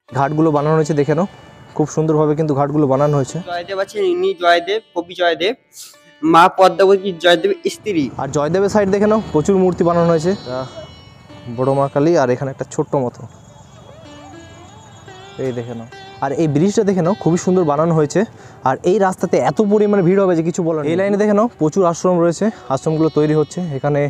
ঘাটগুলো বানানো হয়েছে দেখে নাও, খুব সুন্দরভাবে কিন্তু ঘাটগুলো বানানো হয়েছে। জয়দেব আছেন, ইনি জয়দেব, কবি জয়দেব, মা পদ্মাবতী জয়দেবের স্ত্রী। আর জয়দেবের সাইড দেখে নাও, প্রচুর মূর্তি বানানো হয়েছে। বড় মা কালী, আর এখানে একটা ছোট্ট মতো, এই দেখে নাও। আর এই ব্রিজটা দেখে নাও, খুবই সুন্দর বানানো হয়েছে। আর এই রাস্তাতে এত পরিমাণে ভিড় হবে যে কিছু বলার নেই। এই লাইনে দেখে নাও প্রচুর আশ্রম রয়েছে, আশ্রমগুলো তৈরি হচ্ছে, এখানে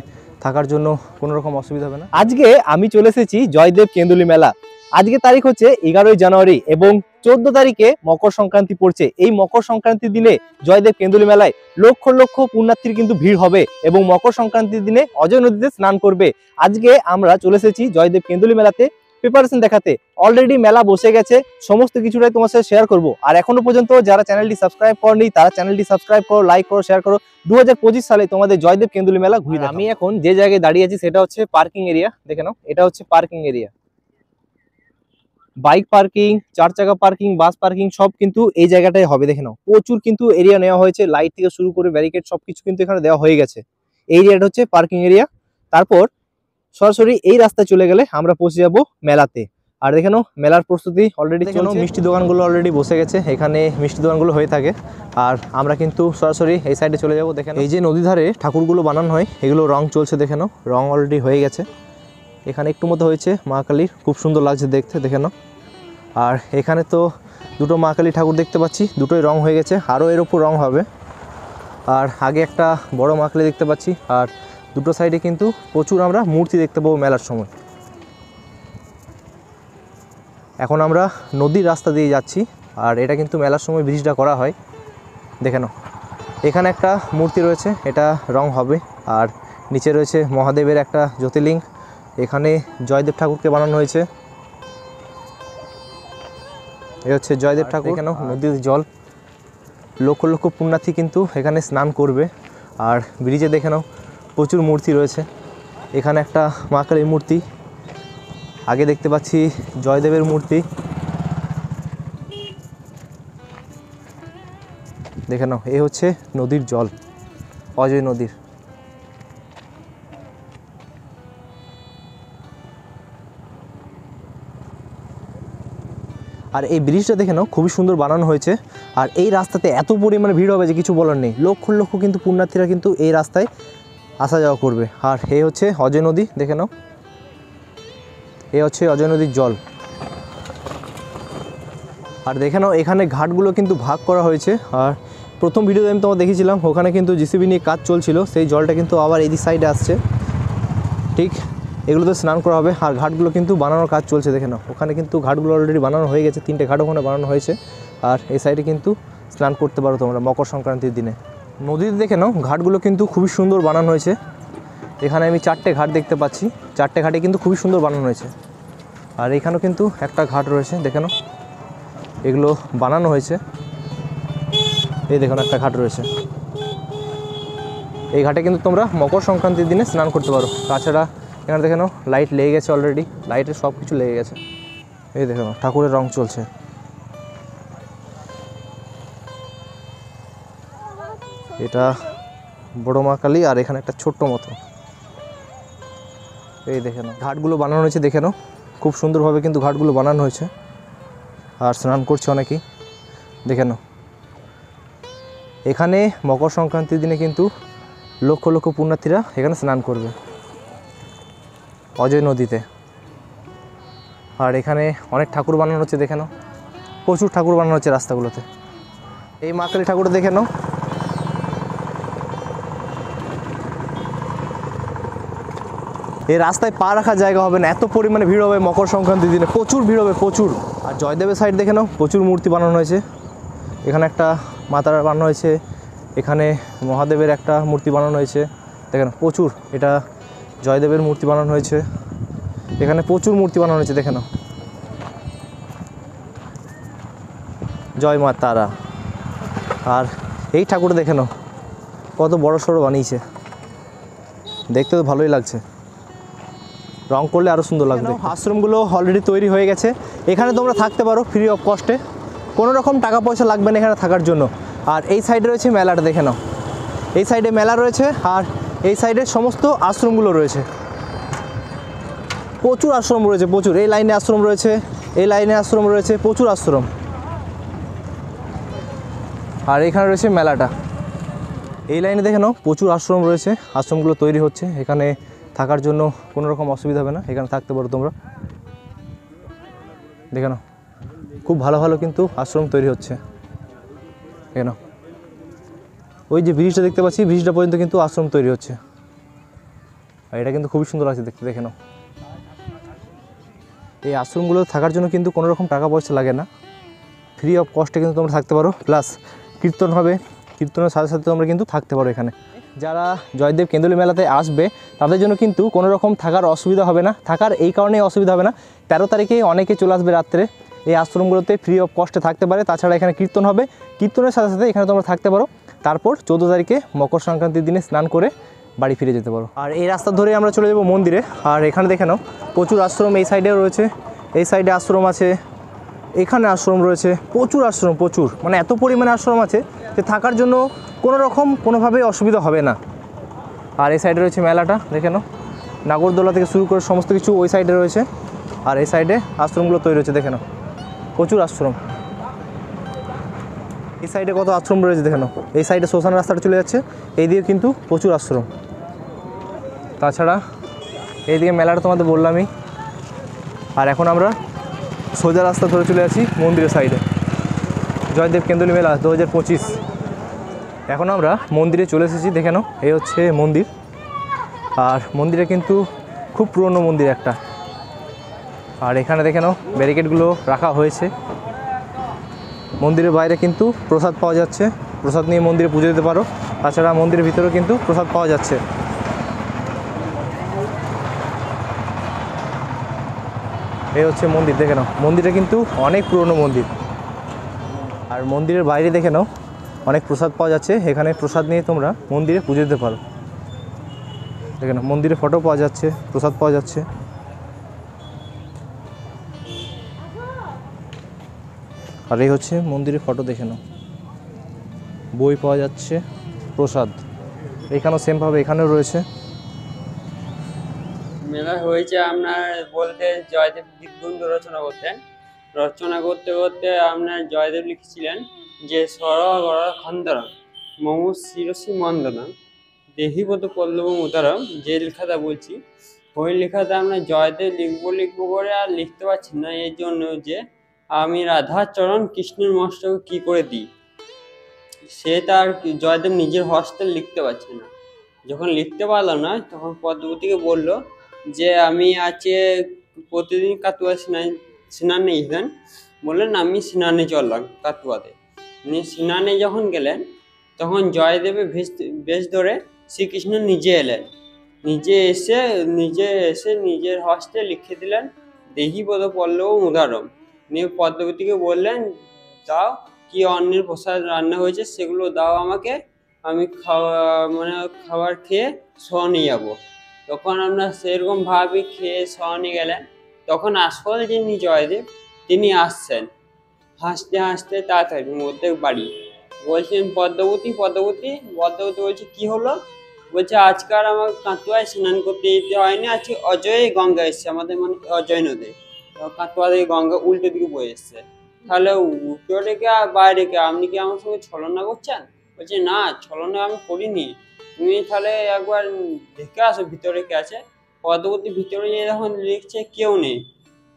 থাকার জন্য কোনো রকম অসুবিধা হবে না। আজকে আমি চলে এসেছি জয়দেব কেন্দুলি মেলা। আজকে তারিখ হচ্ছে 11ই জানুয়ারি এবং 14 তারিখে মকর সংক্রান্তি পড়ছে। এই মকর সংক্রান্তির দিনে জয়দেব কেন্দুলি মেলায় লক্ষ লক্ষ পুণ্যার্থীর কিন্তু ভিড় হবে এবং মকর সংক্রান্তির দিনে অজয় নদীতে স্নান করবে। আজকে আমরা চলে এসেছি জয়দেব কেন্দুলি মেলাতে প্রিপারেশন দেখাতে। অলরেডি মেলা বসে গেছে, সমস্ত কিছুটাই তোমার সাথে শেয়ার করবো। আর এখনো পর্যন্ত যারা চ্যানেলটি সাবস্ক্রাইব করনি তারা চ্যানেলটি সাবস্ক্রাইব করো, লাইক করো, শেয়ার করো। 2025 সালে তোমাদের জয়দেব কেন্দুলি মেলা ঘুরে। আমি এখন যে জায়গায় দাঁড়িয়ে আছি সেটা হচ্ছে পার্কিং এরিয়া, দেখে নাও এটা হচ্ছে পার্কিং এরিয়া। বাইক পার্কিং, 4 চাকা পার্কিং, বাস পার্কিং সব কিন্তু এই জায়গাটায় হবে। দেখে নাও প্রচুর কিন্তু এরিয়া নেওয়া হয়েছে, লাইট থেকে শুরু করে ব্যারিকেড সবকিছু কিন্তু এখানে দেওয়া হয়ে গেছে। এই এরিয়াটা হচ্ছে পার্কিং এরিয়া। তারপর সরাসরি এই রাস্তায় চলে গেলে আমরা পৌঁছে যাব মেলাতে। আর দেখে নাও মেলার প্রস্তুতি অলরেডি চলছে। মিষ্টি দোকানগুলো অলরেডি বসে গেছে, এখানে মিষ্টি দোকানগুলো হয়ে থাকে। আর আমরা কিন্তু সরাসরি এই সাইডে চলে যাব। দেখেন এই যে নদী ধারে ঠাকুরগুলো বানানো হয়, এগুলো রং চলছে, দেখে নাও রং অলরেডি হয়ে গেছে। এখানে একটু মতো হয়েছে মা কালীর, খুব সুন্দর লাগছে দেখতে, দেখে নাও। আর এখানে তো দুটো মা কালী ঠাকুর দেখতে পাচ্ছি, দুটোই রং হয়ে গেছে, আরও এর উপর রং হবে। আর আগে একটা বড় মা কালী দেখতে পাচ্ছি, আর দুটো সাইডে কিন্তু প্রচুর আমরা মূর্তি দেখতে পাবো মেলার সময়। এখন আমরা নদীর রাস্তা দিয়ে যাচ্ছি, আর এটা কিন্তু মেলার সময় ব্রিজটা করা হয়। দেখে নাও এখানে একটা মূর্তি রয়েছে, এটা রং হবে। আর নিচে রয়েছে মহাদেবের একটা জ্যোতির্লিঙ্গ, এখানে জয়দেব ঠাকুরকে বানানো হয়েছে। এ হচ্ছে জয়দেব ঠাকুর। কেন নদীর জল, লক্ষ লক্ষ পুণ্যার্থী কিন্তু এখানে স্নান করবে। আর ব্রিজে দেখে নাও প্রচুর মূর্তি রয়েছে, এখানে একটা মা কালীর মূর্তি, আগে দেখতে পাচ্ছি জয়দেবের মূর্তি। দেখে নাও এই হচ্ছে নদীর জল, অজয় নদীর। আর এই ব্রিজটা দেখে নাও খুবই সুন্দর বানানো হয়েছে। আর এই রাস্তাতে এত পরিমাণে ভিড় হবে যে কিছু বলার নেই, লক্ষ লক্ষ কিন্তু পুণ্যার্থীরা কিন্তু এই রাস্তায় আসা যাওয়া করবে। আর এই হচ্ছে অজয় নদী, দেখে নাও এই হচ্ছে অজয় নদীর জল। আর দেখে নাও এখানে ঘাটগুলো কিন্তু ভাগ করা হয়েছে। আর প্রথম ভিডিওতে আমি তোমার দেখেছিলাম ওখানে কিন্তু জিসিবি নিয়ে কাজ চলছিল, সেই জলটা কিন্তু আবার এই সাইডে আসছে। ঠিক এগুলোতে স্নান করা হবে। আর ঘাটগুলো কিন্তু বানানোর কাজ চলছে, দেখে নাও ওখানে কিন্তু ঘাটগুলো অলরেডি বানানো হয়ে গেছে, 3টে ঘাট ওখানে বানানো হয়েছে। আর এই সাইডে কিন্তু স্নান করতে পারো তোমরা মকর সংক্রান্তির দিনে। নদীতে দেখে নাও ঘাটগুলো কিন্তু খুবই সুন্দর বানানো হয়েছে। এখানে আমি 4টে ঘাট দেখতে পাচ্ছি, 4টে ঘাটে কিন্তু খুবই সুন্দর বানানো হয়েছে। আর এখানেও কিন্তু একটা ঘাট রয়েছে, দেখে নাও এগুলো বানানো হয়েছে। এই দেখুন একটা ঘাট রয়েছে, এই ঘাটে কিন্তু তোমরা মকর সংক্রান্তির দিনে স্নান করতে পারো। তাছাড়া এখানে দেখে নাও লাইট লেগে গেছে অলরেডি, লাইটের সব কিছু লেগে গেছে। এই দেখো ঠাকুরের রং চলছে। এটা বড় মা কালী, আর এখানে একটা ছোট্ট মতো। এই দেখে নাও ঘাটগুলো বানানো হয়েছে, দেখে নাও খুব সুন্দরভাবে কিন্তু ঘাটগুলো বানানো হয়েছে। আর স্নান করছে অনেকেই, দেখে নাও এখানে মকর সংক্রান্তির দিনে কিন্তু লক্ষ লক্ষ পুণ্যার্থীরা এখানে স্নান করবে অজয় নদীতে। আর এখানে অনেক ঠাকুর বানানো হচ্ছে, দেখে নাও প্রচুর ঠাকুর বানানো হচ্ছে রাস্তাগুলোতে। এই মা কালী ঠাকুর দেখে নাও, এই রাস্তায় পা রাখার জায়গা হবে না, এত পরিমাণে ভিড় হবে মকর সংক্রান্তির দিনে, প্রচুর ভিড় হবে প্রচুর। আর জয়দেবের সাইড দেখে নাও প্রচুর মূর্তি বানানো হয়েছে, এখানে একটা মাতার বানানো হয়েছে, এখানে মহাদেবের একটা মূর্তি বানানো হয়েছে, দেখেন প্রচুর। এটা জয়দেবের মূর্তি বানানো হয়েছে, এখানে প্রচুর মূর্তি বানানো হয়েছে, দেখে নাও জয় মা তারা। আর এই ঠাকুর দেখে নাও কত বড় সড়ো বানিয়েছে, দেখতে তো ভালোই লাগছে, রং করলে আরও সুন্দর লাগবে। আশ্রমগুলো অলরেডি তৈরি হয়ে গেছে, এখানে তোমরা থাকতে পারো ফ্রি অফ কস্টে, কোনো রকম টাকা পয়সা লাগবে না এখানে থাকার জন্য। আর এই সাইডে রয়েছে মেলাটা, দেখে নাও এই সাইডে মেলা রয়েছে, আর এই সাইডে সমস্ত আশ্রমগুলো রয়েছে, প্রচুর আশ্রম রয়েছে প্রচুর। এই লাইনে আশ্রম রয়েছে, এই লাইনে আশ্রম রয়েছে প্রচুর আশ্রম। আর এখানে রয়েছে মেলাটা। এই লাইনে দেখে নাও প্রচুর আশ্রম রয়েছে, আশ্রমগুলো তৈরি হচ্ছে। এখানে থাকার জন্য কোনো রকম অসুবিধা হবে না, এখানে থাকতে পারো তোমরা। দেখে নাও খুব ভালো ভালো কিন্তু আশ্রম তৈরি হচ্ছে। দেখে নাও ওই যে ব্রিজটা দেখতে পাচ্ছি, ব্রিজটা পর্যন্ত কিন্তু আশ্রম তৈরি হচ্ছে। আর এটা কিন্তু খুবই সুন্দর লাগছে দেখতে। দেখে নাও এই আশ্রমগুলো থাকার জন্য কিন্তু কোনো রকম টাকা পয়সা লাগে না, ফ্রি অফ কস্টে কিন্তু তোমরা থাকতে পারো। প্লাস কীর্তন হবে, কীর্তনের সাথে সাথে তোমরা কিন্তু থাকতে পারো এখানে। যারা জয়দেব কেন্দুলি মেলাতে আসবে তাদের জন্য কিন্তু কোনো রকম থাকার অসুবিধা হবে না। থাকার এই কারণেই অসুবিধা হবে না, 13 তারিখে অনেকে চলে আসবে রাত্রে, এই আশ্রমগুলোতে ফ্রি অফ কস্টে থাকতে পারে। তাছাড়া এখানে কীর্তন হবে, কীর্তনের সাথে সাথে এখানে তোমরা থাকতে পারো। তারপর 14 তারিখে মকর সংক্রান্তির দিনে স্নান করে বাড়ি ফিরে যেতে পারো। আর এই রাস্তা ধরে আমরা চলে যাব মন্দিরে। আর এখানে দেখে নাও প্রচুর আশ্রম এই সাইডেও রয়েছে, এই সাইডে আশ্রম আছে, এখানে আশ্রম রয়েছে, প্রচুর আশ্রম, প্রচুর মানে এত পরিমাণে আশ্রম আছে যে থাকার জন্য কোনো রকম কোনোভাবেই অসুবিধা হবে না। আর এই সাইডে রয়েছে মেলাটা, দেখে নাও নাগরদোলা থেকে শুরু করে সমস্ত কিছু ওই সাইডে রয়েছে। আর এই সাইডে আশ্রমগুলো তৈরি হচ্ছে, দেখে নাও প্রচুর আশ্রম। এই সাইডে কত আশ্রম রয়েছে দেখে নাও। এই সাইডে শ্মশান রাস্তাটা চলে যাচ্ছে, এইদিকে কিন্তু প্রচুর আশ্রম। তাছাড়া এইদিকে মেলাটা তোমাদের বললামই। আর এখন আমরা সোজা রাস্তা ধরে চলে যাচ্ছি মন্দিরের সাইডে, জয়দেব কেন্দুলি মেলা 2025। এখন আমরা মন্দিরে চলে এসেছি, দেখে নাও এই হচ্ছে মন্দির। আর মন্দিরে কিন্তু খুব পুরনো মন্দির একটা। আর এখানে দেখে নাও ব্যারিকেডগুলো রাখা হয়েছে। মন্দিরের বাইরে কিন্তু প্রসাদ পাওয়া যাচ্ছে, প্রসাদ নিয়ে মন্দিরে পুজো দিতে পারো। তাছাড়া মন্দিরের ভিতরেও কিন্তু প্রসাদ পাওয়া যাচ্ছে। এই হচ্ছে মন্দির, দেখে নাও মন্দিরটা কিন্তু অনেক পুরনো মন্দির। আর মন্দিরের বাইরে দেখে নাও অনেক প্রসাদ পাওয়া যাচ্ছে, এখানে প্রসাদ নিয়ে তোমরা মন্দিরে পুজো দিতে পারো। দেখে নাও মন্দিরে ফটো পাওয়া যাচ্ছে, প্রসাদ পাওয়া যাচ্ছে। আর এই হচ্ছে মন্দিরের ফটো, দেখে নাও বই পাওয়া যাচ্ছে, প্রসাদ এখানেও সেমভাবে এখানেও রয়েছে। মেলা হয়েছে আপনার বলতে জয়দেব দিকবন্ধু রচনা করতেন। রচনা করতে করতে আপনার জয়দেব লিখেছিলেন যে সরগর খন্দর মমু শিরসি মন্দনম দেহিবত পল্লব উদারম, যে লেখাটা বলছি ওই লেখাটা আপনার জয়দেব লিখবো করে আর লিখতে পারছি না, এর জন্য যে আমি রাধাচরণ কৃষ্ণের মস্তকে কি করে দিই, সে তার জয়দেব নিজের হস্তে লিখতে পারছে না। যখন লিখতে পারলাম না তখন পদ্মবতীকে বলল যে আমি আজকে প্রতিদিন কাতুয়া স্নানে গেছেন, বললেন আমি স্নানে চললাম কাতুয়াতে। উনি স্নানে যখন গেলেন তখন জয়দেবের বেশ ধরে শ্রীকৃষ্ণ নিজে এলেন, নিজে এসে নিজের হস্তে লিখে দিলেন দেহিবদ পল্লব উদারম। নিয়ে পদ্মবতীকে বললেন দাও কি অন্যের প্রসাদ রান্না হয়েছে সেগুলো দাও আমাকে, আমি খাবার খেয়ে শোয়ানি যাবো। তখন আমরা সেরকম ভাবে খেয়ে শোয়ানি গেলেন। তখন আসল যিনি জয়দেব তিনি আসছেন হাসতে হাসতে তাড়াতাড়ি মধ্যে বাড়ি, বলছেন পদ্মবতী বলছে কি হলো, বলছে আজকাল আমার কাতুয়ায় স্নান করতে যেতে হয়নি, আজকে অজয় গঙ্গা এসছে আমাদের মানে অজয় নদী, কাতুয়া থেকে গঙ্গা উল্টো দিকে বয়ে এসছে। তাহলে উল্টো রেখে আর বাইরে রেখে আপনি কি আমার সঙ্গে ছলনা করছেন? বলছে না ছলনা আমি করিনি, তুমি তাহলে একবার দেখে আসো ভিতরে কে আছে। পদ্মবতী ভিতরে গিয়ে যখন লিখছে কেউ নেই,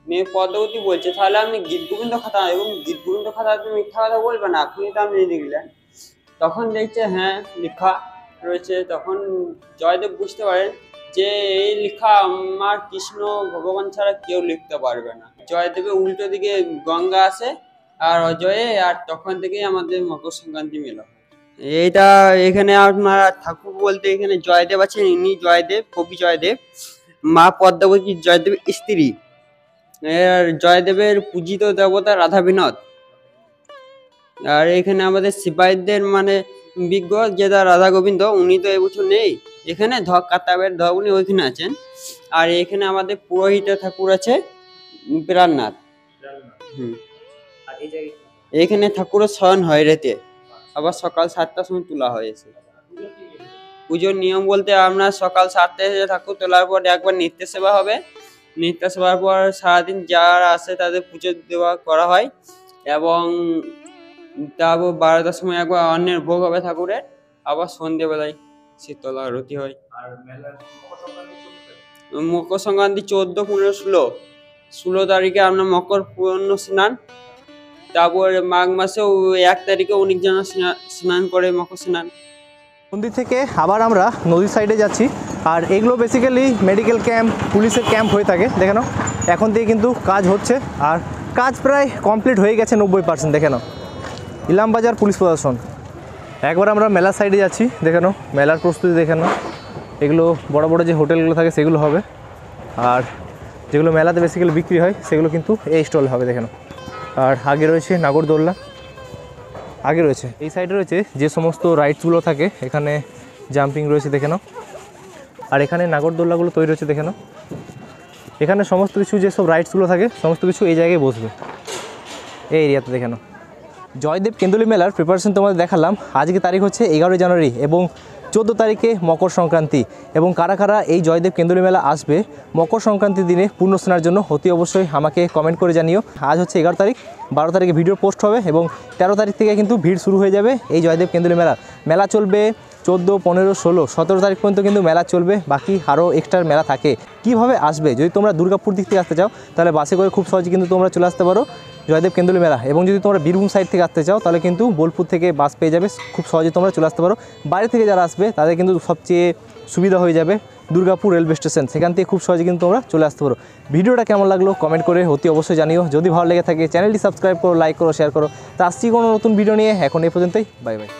মেয়ে পদ্মবতী বলছে তাহলে আপনি গীত গোবিন্দ খাতা, এবং গীত গোবিন্দ খাতা তুমি মিথ্যা কথা বলবে না, এখনই তো আপনি লিখলেন। তখন দেখছে হ্যাঁ লেখা রয়েছে। তখন জয়দেব বুঝতে পারেন যে এই লেখা আমার কৃষ্ণ ভগবান ছাড়া কেউ লিখতে পারবে না। জয়দেবের উল্টো দিকে গঙ্গা আসে আর অজয়ে, আর তখন থেকেই আমাদের মকর সংক্রান্তি মেলা। এইটা এখানে আপনার ঠাকুর বলতে এখানে জয়দেব আছেন, ইনি জয়দেব কবি জয়দেব, মা পদ্মাবতী জয়দেবের স্ত্রী। এর জয়দেবের পূজিত দেবতা রাধা বিনোদ। আর এখানে আমাদের সিপাহীদের মানে বিজ্ঞ যেটা রাধা গোবিন্দ, উনি তো এবছর নেই এখানে, কাতাবের উনি ওইখানে আছেন। আর এখানে আমাদের পুরোহিত ঠাকুর আছে প্রাণনাথ। এখানে ঠাকুরের শয়ন হয় রেতে, আবার সকাল 7টার সময় তোলা হয়েছে। পুজোর নিয়ম বলতে আপনার সকাল 7টায় ঠাকুর তোলার পর একবার নিত্য সেবা হবে, নিত্যাস হওয়ার পর সারাদিন যারা আসে তাদের পুজো দেওয়া করা হয় এবং তারপর 12টার সময় একবার অন্যের ভোগ হবে ঠাকুরের, আবার সন্ধ্যেবেলায় শীতলা আরতি হয়। মকর সংক্রান্তি 14, 15, 16 তারিখে আপনার মকর পূর্ণ স্নান, তারপরে মাঘ মাসে 1 তারিখে অনেক জন স্নান করে মকর স্নান। মন্দির থেকে আবার আমরা নদীর সাইডে যাচ্ছি, আর এগুলো বেসিক্যালি মেডিকেল ক্যাম্প, পুলিশের ক্যাম্প হয়ে থাকে। দেখে নাও এখন থেকে কিন্তু কাজ হচ্ছে, আর কাজ প্রায় কমপ্লিট হয়ে গেছে 90%। দেখে নাও ইলামবাজার পুলিশ প্রশাসন। একবার আমরা মেলার সাইডে যাচ্ছি, দেখে নাও মেলার প্রস্তুতি দেখে নাও। এগুলো বড় বড় যে হোটেলগুলো থাকে সেগুলো হবে, আর যেগুলো মেলাতে বেসিক্যালি বিক্রি হয় সেগুলো কিন্তু এই স্টল হবে। দেখে নাও, আর আগে রয়েছে নাগরদোল্লা, আগে রয়েছে এই সাইডে রয়েছে যে সমস্ত রাইডসগুলো থাকে, এখানে জাম্পিং রয়েছে দেখে নাও, আর এখানে নাগরদোল্লাগুলো তৈরি হচ্ছে দেখে নাও। এখানে সমস্ত কিছু যেসব রাইডসগুলো থাকে সমস্ত কিছু এই জায়গায় বসবে, এই এরিয়াতে দেখে নাও। জয়দেব কেন্দুলি মেলার প্রিপারেশন তোমাদের দেখালাম। আজকে তারিখ হচ্ছে 11 জানুয়ারি এবং 14 তারিখে মকর সংক্রান্তি, এবং কারা কারা এই জয়দেব কেন্দুলি মেলা আসবে মকর সংক্রান্তির দিনে পূর্ণ স্নানের জন্য অতি অবশ্যই আমাকে কমেন্ট করে জানিও। আজ হচ্ছে 11 তারিখ, 12 তারিখে ভিডিও পোস্ট হবে এবং 13 তারিখ থেকে কিন্তু ভিড় শুরু হয়ে যাবে এই জয়দেব কেন্দুলি মেলা চলবে 14, 15, 16, 17 তারিখ পর্যন্ত কিন্তু মেলা চলবে। বাকি আরও এক্সট্রা মেলা থাকে। কিভাবে আসবে, যদি তোমরা দুর্গাপুর দিক থেকে আসতে চাও তাহলে বাসে করে খুব সহজে কিন্তু তোমরা চলে আসতে পারো জয়দেব কেন্দুলি মেলা, এবং যদি তোমরা বীরভূম সাইড থেকে আসতে চাও তাহলে কিন্তু বোলপুর থেকে বাস পেয়ে যাবে, খুব সহজে তোমরা চলে আসতে পারো। বাইরে থেকে যারা আসবে তাদের কিন্তু সবচেয়ে সুবিধা হয়ে যাবে দুর্গাপুর রেলওয়ে স্টেশন, সেখান থেকে খুব সহজে কিন্তু তোমরা চলে আসতে পারো। ভিডিওটা কেমন লাগলো কমেন্ট করে অতি অবশ্যই জানিও। যদি ভালো লেগে থাকে চ্যানেলটি সাবস্ক্রাইব করো, লাইক করো, শেয়ার করো। তা আসছি কোনো নতুন ভিডিও নিয়ে। এখন এই পর্যন্তই, বাই বাই।